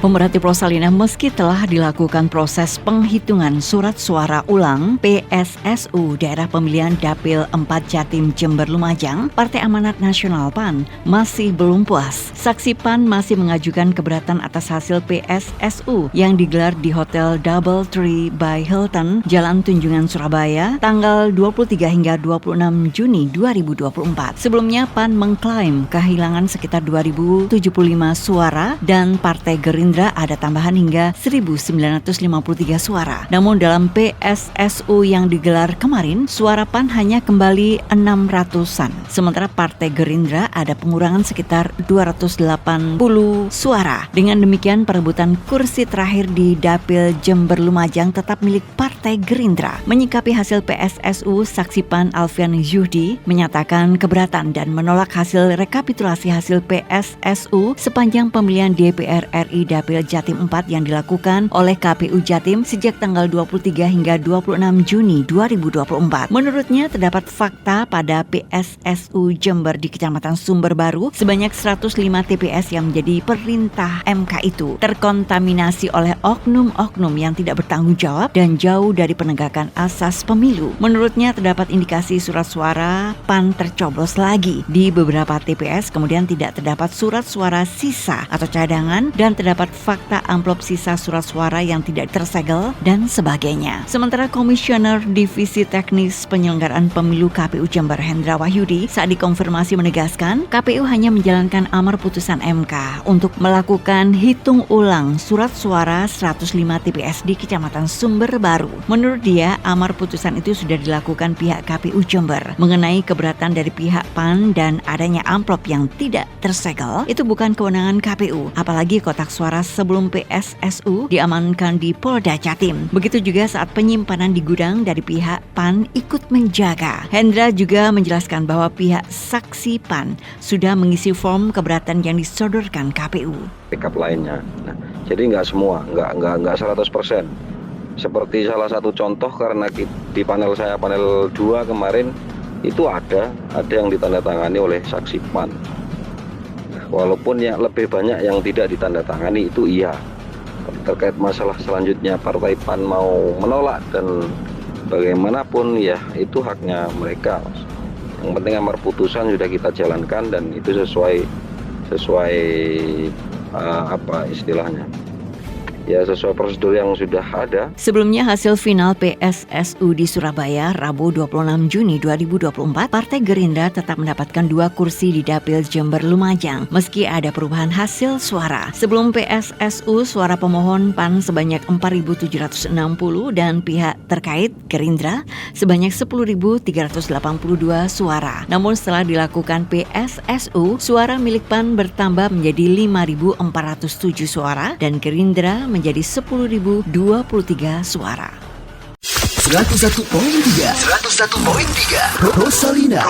Pemerhati Prosalina, meski telah dilakukan proses penghitungan surat suara ulang PSSU daerah pemilihan Dapil 4 Jatim Jember Lumajang, Partai Amanat Nasional PAN masih belum puas. Saksi PAN masih mengajukan keberatan atas hasil PSSU yang digelar di Hotel Double Tree by Hilton, Jalan Tunjungan, Surabaya, tanggal 23 hingga 26 Juni 2024. Sebelumnya PAN mengklaim kehilangan sekitar 2.075 suara dan Partai Gerindra ada tambahan hingga 1.953 suara. Namun dalam PSSU yang digelar kemarin, suara PAN hanya kembali 600-an. Sementara Partai Gerindra ada pengurangan sekitar 280 suara. Dengan demikian perebutan kursi terakhir di Dapil Jember Lumajang tetap milik Partai Gerindra. Menyikapi hasil PSSU, saksi PAN Alfian Zuhdi menyatakan keberatan dan menolak hasil rekapitulasi hasil PSSU sepanjang pemilihan DPR RI Dapil Jatim 4 yang dilakukan oleh KPU Jatim sejak tanggal 23 hingga 26 Juni 2024. Menurutnya terdapat fakta pada PSSU Jember di Kecamatan Sumber Baru sebanyak 105 TPS yang menjadi perintah MK itu terkontaminasi oleh oknum-oknum yang tidak bertanggung jawab dan jauh dari penegakan asas pemilu. Menurutnya terdapat indikasi surat suara PAN tercoblos lagi di beberapa TPS, kemudian tidak terdapat surat suara sisa atau cadangan dan terdapat fakta amplop sisa surat suara yang tidak tersegel dan sebagainya. Sementara Komisioner Divisi Teknis Penyelenggaraan Pemilu KPU Jember Hendra Wahyudi saat dikonfirmasi menegaskan KPU hanya menjalankan amar putusan MK untuk melakukan hitung ulang surat suara 105 TPS di Kecamatan Sumber Baru. Menurut dia, amar putusan itu sudah dilakukan pihak KPU Jember. Mengenai keberatan dari pihak PAN dan adanya amplop yang tidak tersegel, itu bukan kewenangan KPU. Apalagi kotak suara sebelum PSSU diamankan di Polda Jatim. Begitu juga saat penyimpanan di gudang dari pihak PAN ikut menjaga. Hendra juga menjelaskan bahwa pihak saksi PAN sudah mengisi form keberatan yang disodorkan KPU. Backup lainnya. Nah, jadi nggak semua, nggak 100%. Seperti salah satu contoh karena di panel saya, panel 2 kemarin, itu ada yang ditandatangani oleh saksi PAN. Walaupun yang lebih banyak yang tidak ditandatangani itu iya. Terkait masalah selanjutnya Partai PAN mau menolak dan bagaimanapun ya itu haknya mereka. Yang penting amar putusan sudah kita jalankan dan itu sesuai apa istilahnya? Ya sesuai prosedur yang sudah ada. Sebelumnya hasil final PSSU di Surabaya Rabu 26 Juni 2024, Partai Gerindra tetap mendapatkan 2 kursi di Dapil Jember Lumajang meski ada perubahan hasil suara. Sebelum PSSU, suara pemohon PAN sebanyak 4.760 dan pihak terkait Gerindra sebanyak 10.382 suara. Namun setelah dilakukan PSSU, suara milik PAN bertambah menjadi 5.407 suara dan Gerindra menjadi 10.023 suara. 101.3 Rosalina